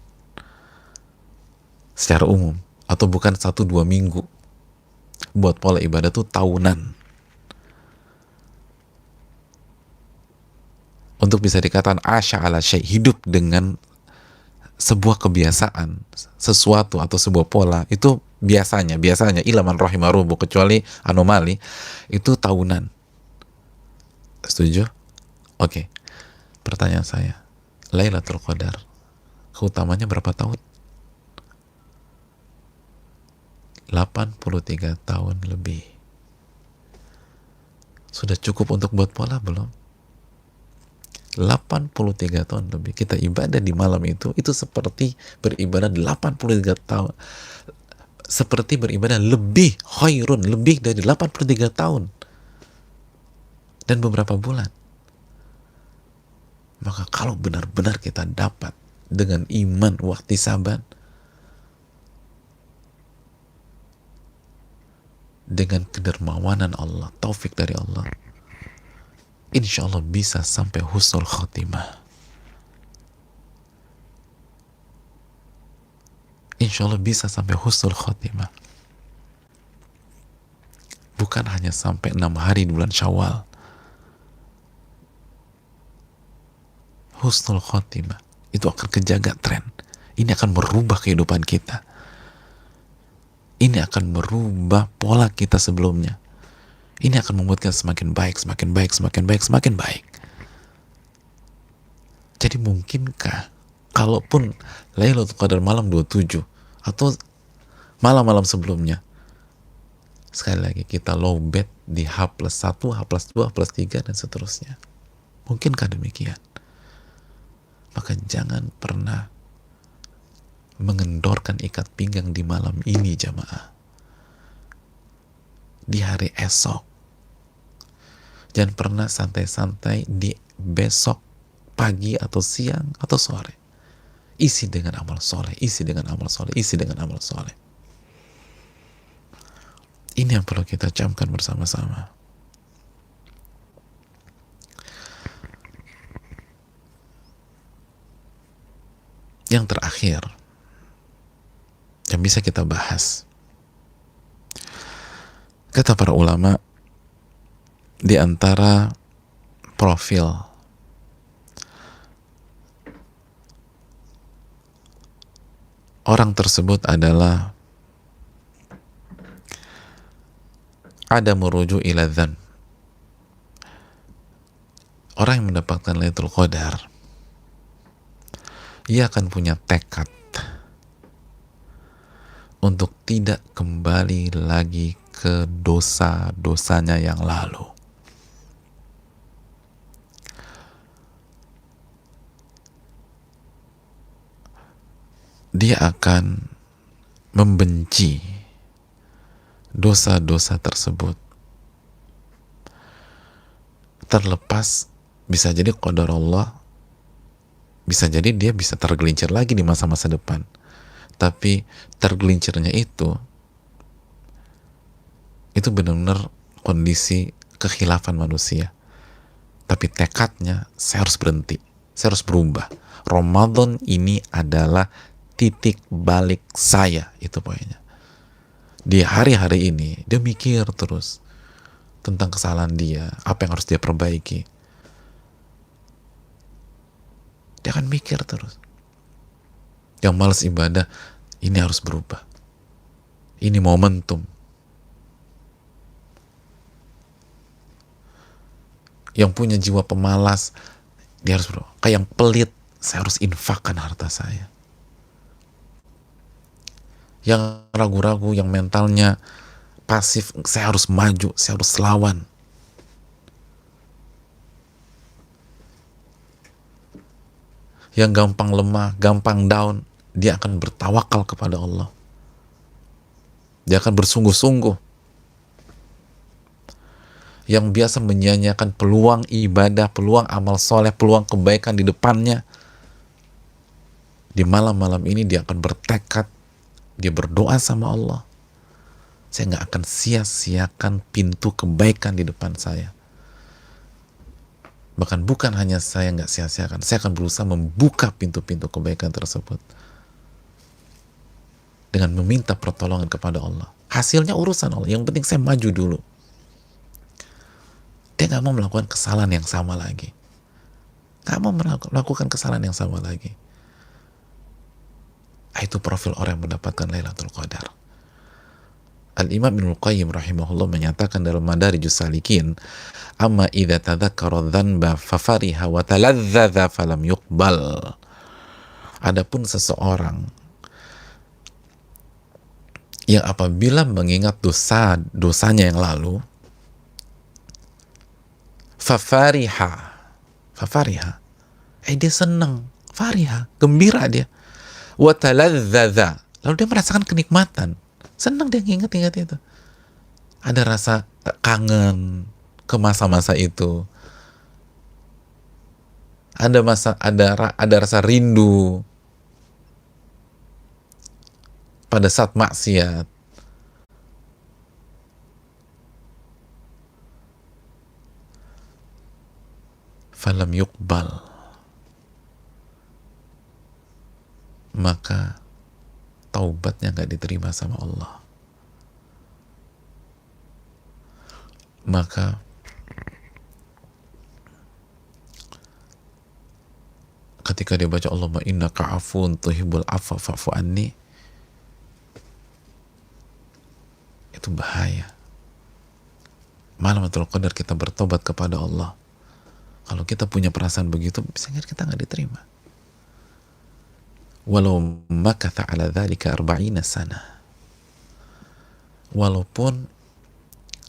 secara umum, atau bukan 1-2 minggu. Buat pola ibadah itu tahunan. Untuk bisa dikatakan asya ala syai, hidup dengan sebuah kebiasaan, sesuatu atau sebuah pola, itu biasanya ilaman rahimarubu, kecuali anomali, itu tahunan. Setuju? Oke. Pertanyaan saya, Lailatul Qadar keutamanya berapa tahun? 83 tahun lebih. Sudah cukup untuk buat pola belum? 83 tahun lebih. Kita ibadah di malam itu seperti beribadah 83 tahun. Seperti beribadah lebih khairun, lebih dari 83 tahun. Dan beberapa bulan. Maka kalau benar-benar kita dapat dengan iman wahtisaban, dengan kedermawanan Allah, taufik dari Allah, insya Allah bisa sampai husnul khotimah. Insya Allah bisa sampai husnul khotimah. Bukan hanya sampai 6 hari di bulan Syawal. Husnul khotimah itu akan kejaga tren. Ini akan merubah kehidupan kita. Ini akan merubah pola kita sebelumnya. Ini akan membuat kita semakin baik, semakin baik, semakin baik, semakin baik. Jadi mungkinkah kalaupun Lailatul Qadar malam 27 atau malam-malam sebelumnya, sekali lagi kita low bet di H+1, H+2, H+3 dan seterusnya. Mungkinkah demikian? Maka jangan pernah mengendorkan ikat pinggang di malam ini, jamaah. Di hari esok. Jangan pernah santai-santai di besok pagi atau siang atau sore. Isi dengan amal soleh, isi dengan amal soleh, isi dengan amal soleh. Ini yang perlu kita camkan bersama-sama. Yang terakhir yang bisa kita bahas, kata para ulama, di antara profil orang tersebut adalah ada merujuk ila dzan. Orang yang mendapatkan Lailatul Qadar, ia akan punya tekad untuk tidak kembali lagi ke dosa-dosanya yang lalu. Dia akan membenci dosa-dosa tersebut. Terlepas, bisa jadi qadar Allah, bisa jadi dia bisa tergelincir lagi di masa-masa depan. Tapi tergelincirnya itu benar-benar kondisi kekhilafan manusia. Tapi tekadnya, saya harus berhenti, saya harus berubah. Ramadan ini adalah titik balik saya, itu poinnya. Di hari-hari ini dia mikir terus tentang kesalahan dia, apa yang harus dia perbaiki. Dia akan mikir terus. Yang malas ibadah, ini harus berubah. Ini momentum. Yang punya jiwa pemalas, dia harus berubah. Kayak yang pelit, saya harus infakkan harta saya. Yang ragu-ragu, yang mentalnya pasif, saya harus maju, saya harus lawan. Yang gampang lemah, gampang down, dia akan bertawakal kepada Allah. Dia akan bersungguh-sungguh. Yang biasa menyia-nyiakan peluang ibadah, peluang amal soleh, peluang kebaikan di depannya, di malam-malam ini dia akan bertekad, dia berdoa sama Allah, saya nggak akan sia-siakan pintu kebaikan di depan saya. Bahkan bukan hanya saya nggak sia-siakan, saya akan berusaha membuka pintu-pintu kebaikan tersebut dengan meminta pertolongan kepada Allah. Hasilnya urusan Allah, yang penting saya maju dulu. Dia nggak mau melakukan kesalahan yang sama lagi, nggak mau melakukan kesalahan yang sama lagi. Itu profil orang yang mendapatkan Lailatul Qadar. Al-Imam Ibnul Qayyim rahimahullah menyatakan dalam Madarijus Salikin, amma idza tadzakkara dzanba fafariha wa taladzadza falam yuqbal. Adapun seseorang yang apabila mengingat dosanya yang lalu, fafariha, dia senang, fariha, gembira dia, wa taladzadza, lalu dia merasakan kenikmatan, senang dia ingat-ingat itu, ada rasa kangen ke masa-masa itu, ada rasa rindu pada saat maksiat. Falam yuqbal, maka taubatnya nggak diterima sama Allah. Maka ketika dia baca Allahumma innaka afuun tuhibbul afwa fa'fu anni, itu bahaya. Malam Lailatul Qadar kita bertobat kepada Allah. Kalau kita punya perasaan begitu, bisa kita nggak diterima. Walau makatha ala dzalika 40 sana. Walaupun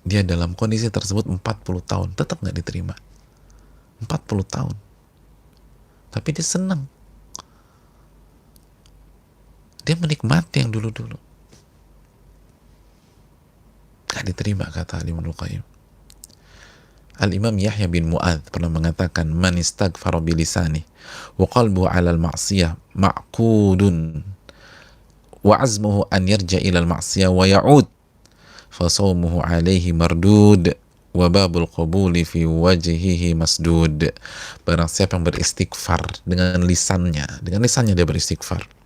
dia dalam kondisi tersebut 40 tahun, tetap nggak diterima. 40 tahun. Tapi dia senang. Dia menikmati yang dulu-dulu. Nggak diterima, kata Ibnul Qayyim. Al-Imam Yahya bin Mu'adz pernah mengatakan, man istaghfara bilisani wa qalbuhu 'ala al-ma'siyah ma'qudun wa 'azmuhu an yarja' ila al-ma'siyah wa ya'ud fa sawmuhu 'alaihi mardud wa babul qabuli fi wajhihi masdud. Barang siapa yang beristighfar dengan lisannya dia beristighfar.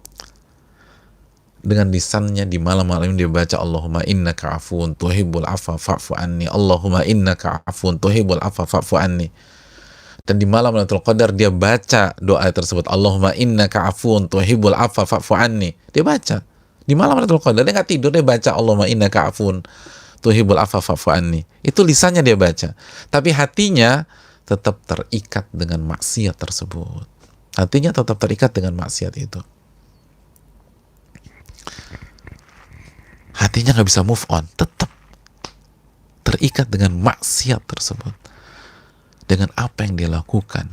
Dengan lisannya di malam-malam dia baca Allahumma innaka afuun tuhibbul afwa fa'fu anni, Allahumma innaka afuun tuhibbul afwa fa'fu anni. Dan di malam Lailatul Qadar dia baca doa tersebut, Allahumma innaka afuun tuhibbul afwa fa'fu anni. Dia baca di malam Lailatul Qadar, dia nggak tidur, dia baca Allahumma innaka afuun tuhibbul afwa fa'fu anni. Itu lisannya dia baca, tapi hatinya tetap terikat dengan maksiat tersebut. Hatinya tetap terikat dengan maksiat itu. Hatinya nggak bisa move on, tetap terikat dengan maksiat tersebut, dengan apa yang dia lakukan.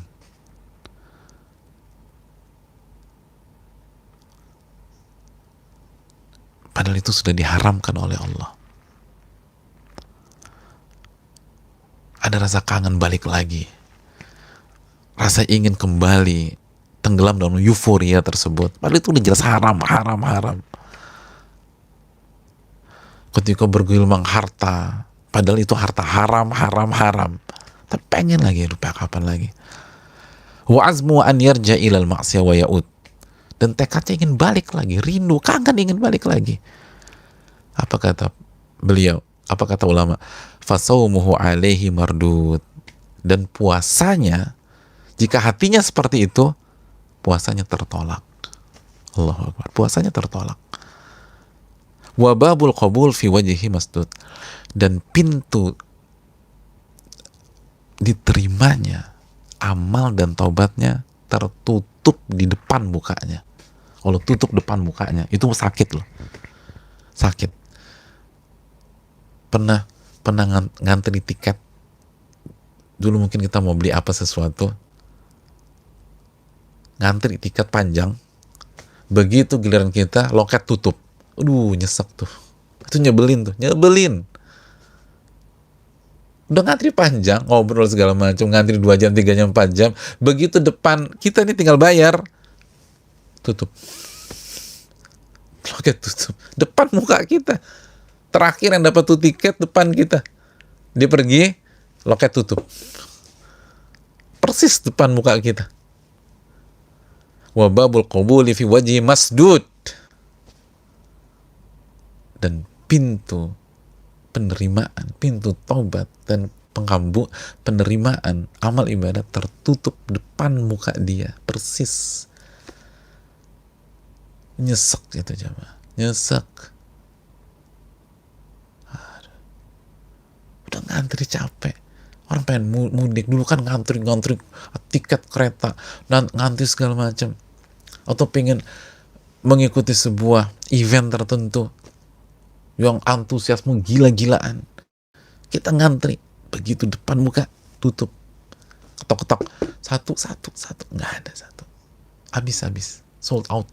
Padahal itu sudah diharamkan oleh Allah. Ada rasa kangen balik lagi, rasa ingin kembali, tenggelam dalam euforia tersebut. Padahal itu udah jelas haram. Ketika bergelimang harta, padahal itu harta haram, tapi pengen lagi, lupa kapan lagi. Wa azmu an yarja ilal ma'siyah wa ya'ud, dan tekadnya ingin balik lagi, rindu, kangen ingin balik lagi. Apa kata beliau? Apa kata ulama? Fasawmuhu alaihi mardud, dan puasanya, jika hatinya seperti itu, puasanya tertolak. Allahu Akbar, puasanya tertolak. Wa babul qabul fi wajhihi masdud, dan pintu diterimanya amal dan taubatnya tertutup di depan mukanya. Kalau tutup depan mukanya, itu sakit loh, sakit. Pernah ngantri tiket dulu, mungkin kita mau beli apa sesuatu, ngantri tiket panjang, begitu giliran kita loket tutup, aduh nyesek tuh, Itu nyebelin tuh, nyebelin. Udah ngantri panjang, ngobrol segala macam, ngantri 2 jam, 3 jam, 4 jam. Begitu depan kita nih tinggal bayar, tutup. Loket tutup. Depan muka kita. Terakhir yang dapat tuh tiket depan kita. Dia pergi, loket tutup. Persis depan muka kita. Wa babul qabuli fi wajhi masdud. Dan pintu penerimaan, pintu taubat dan penerimaan amal ibadah tertutup depan muka dia, persis. Nyesek itu jemaah, nyesek. Aduh. Udah ngantri capek. Orang pengen mudik dulu kan ngantri tiket kereta, ngantri segala macam. Atau pengen mengikuti sebuah event tertentu yang antusiasme gila-gilaan. Kita ngantri, begitu depan muka tutup, ketok-ketok, satu, nggak ada satu, habis, sold out,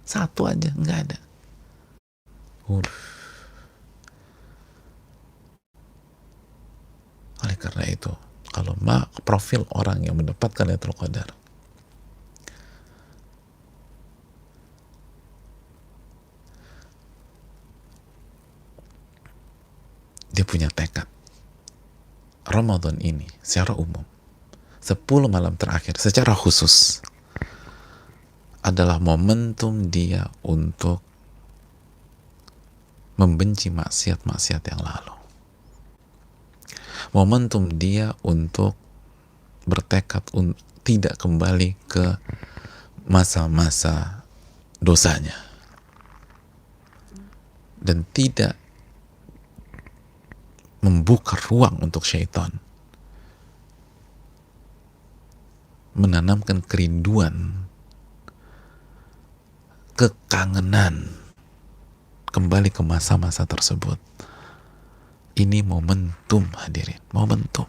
satu aja nggak ada. Oleh karena itu, kalau profil orang yang mendapatkan Lailatul Qadar, dia punya tekad. Ramadan ini secara umum 10 malam terakhir secara khusus adalah momentum dia untuk membenci maksiat-maksiat yang lalu. Momentum dia untuk bertekad tidak kembali ke masa-masa dosanya. Dan tidak membuka ruang untuk syaitan menanamkan kerinduan, kekangenan kembali ke masa-masa tersebut. Ini momentum, hadirin, momentum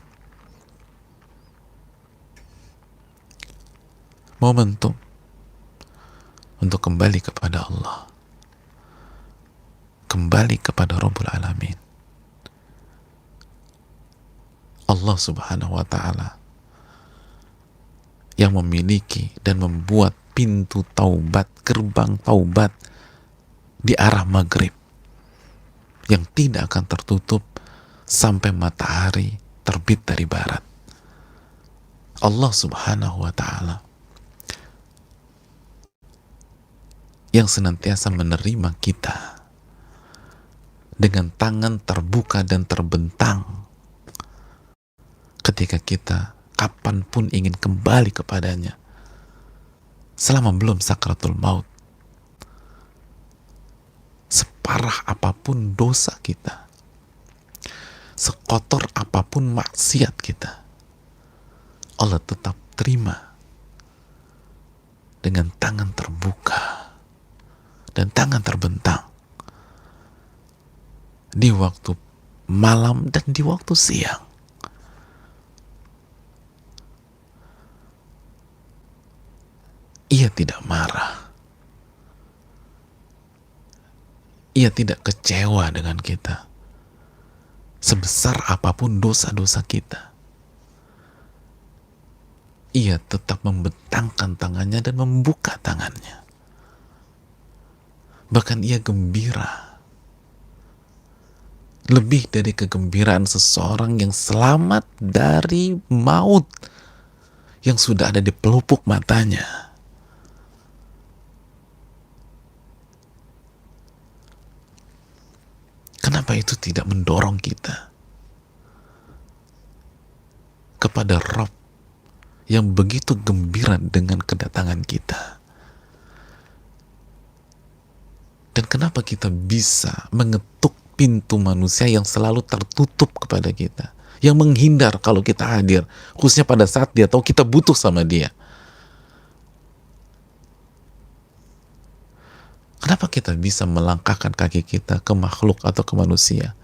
untuk kembali kepada Allah, kembali kepada Rabbul Alamin. Allah Subhanahu wa Ta'ala yang memiliki dan membuat pintu taubat, gerbang taubat di arah maghrib yang tidak akan tertutup sampai matahari terbit dari barat. Allah Subhanahu wa Ta'ala yang senantiasa menerima kita dengan tangan terbuka dan terbentang ketika kita kapanpun ingin kembali kepadanya, selama belum sakratul maut. Separah apapun dosa kita, sekotor apapun maksiat kita, Allah tetap terima dengan tangan terbuka dan tangan terbentang di waktu malam dan di waktu siang. Ia tidak marah. Ia tidak kecewa dengan kita. Sebesar apapun dosa-dosa kita, ia tetap membentangkan tangannya dan membuka tangannya. Bahkan ia gembira. Lebih dari kegembiraan seseorang yang selamat dari maut yang sudah ada di pelupuk matanya. Kenapa itu tidak mendorong kita kepada Rabb yang begitu gembira dengan kedatangan kita? Dan kenapa kita bisa mengetuk pintu manusia yang selalu tertutup kepada kita, yang menghindar kalau kita hadir, khususnya pada saat dia tahu kita butuh sama dia? Kenapa kita bisa melangkahkan kaki kita ke makhluk atau ke manusia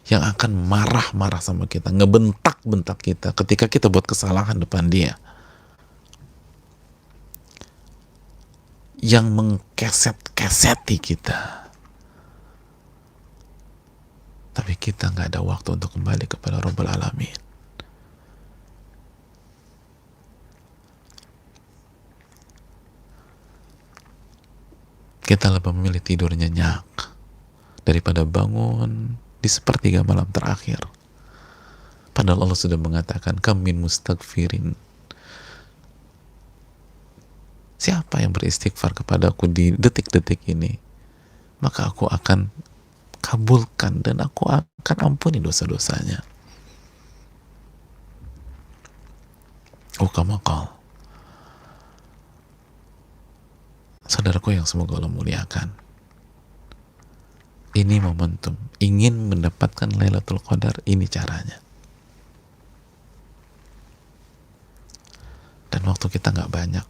yang akan marah-marah sama kita, ngebentak-bentak kita ketika kita buat kesalahan depan dia, yang mengkeset-keseti kita, Tapi kita nggak ada waktu untuk kembali kepada Rabbul Alamin. Kita lebih memilih tidur nyenyak daripada bangun di sepertiga malam terakhir. Padahal Allah sudah mengatakan, kam min mustaghfirin. Siapa yang beristighfar kepadaku di detik-detik ini, maka aku akan kabulkan dan aku akan ampuni dosa-dosanya. Ukamakal. Saudaraku yang semoga Allah muliakan, ini momentum. Ingin mendapatkan Lailatul Qadar, ini caranya. Dan waktu kita nggak banyak.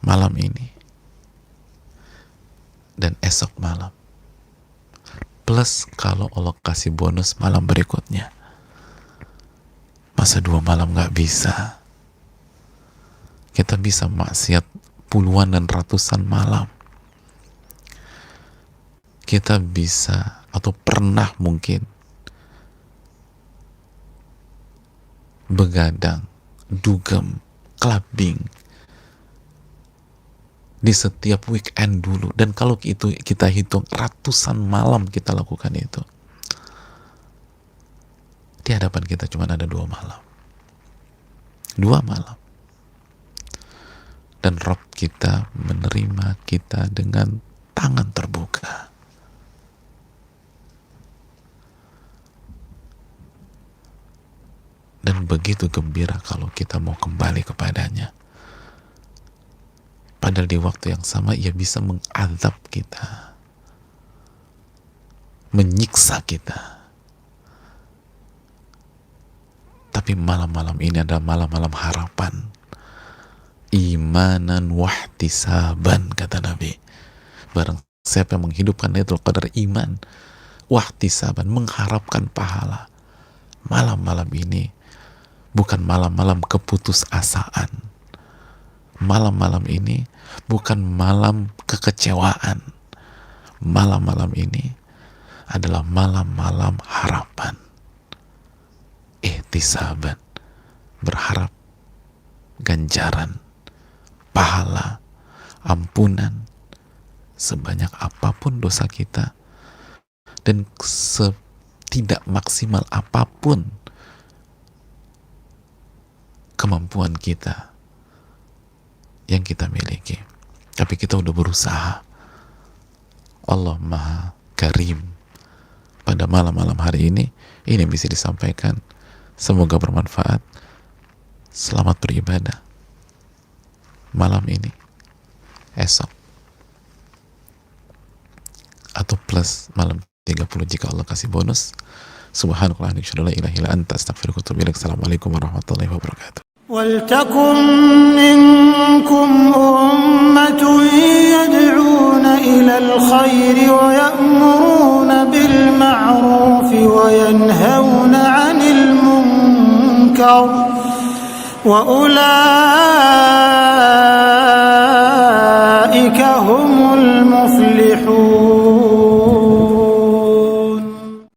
Malam ini dan esok malam, plus kalau Allah kasih bonus malam berikutnya, masa 2 malam nggak bisa? Kita bisa maksiat puluhan dan ratusan malam. Kita bisa atau pernah mungkin begadang, dugem, clubbing di setiap weekend dulu. Dan kalau itu kita hitung ratusan malam kita lakukan itu, di hadapan kita cuma ada 2 malam. 2 malam. Dan Rabb kita menerima kita dengan tangan terbuka. Dan begitu gembira kalau kita mau kembali kepadanya. Padahal di waktu yang sama ia bisa mengadab kita, menyiksa kita. Tapi malam-malam ini adalah malam-malam harapan. Imanan wahtisaban, kata Nabi. Barang siapa yang menghidupkan Lailatul Qadar, iman wahtisaban, mengharapkan pahala. Malam-malam ini bukan malam-malam keputusasaan. Malam-malam ini bukan malam kekecewaan. Malam-malam ini adalah malam-malam harapan. Ihtisaban, berharap ganjaran, pahala, ampunan sebanyak apapun dosa kita dan setidak maksimal apapun kemampuan kita yang kita miliki. Tapi kita udah berusaha. Allah Maha Karim. Pada malam-malam hari ini yang bisa disampaikan. Semoga bermanfaat. Selamat beribadah malam ini, esok, atau plus malam 30 jika Allah kasih bonus. Subhanallah, asyhadu an la ilaha illa anta, astaghfiruka wa atubu ilaik. Assalamualaikum warahmatullahi wabarakatuh. ولتكن منكم أمة يدعون إلى الخير ويأمرون بالمعروف وينهون عن المنكر وأولئك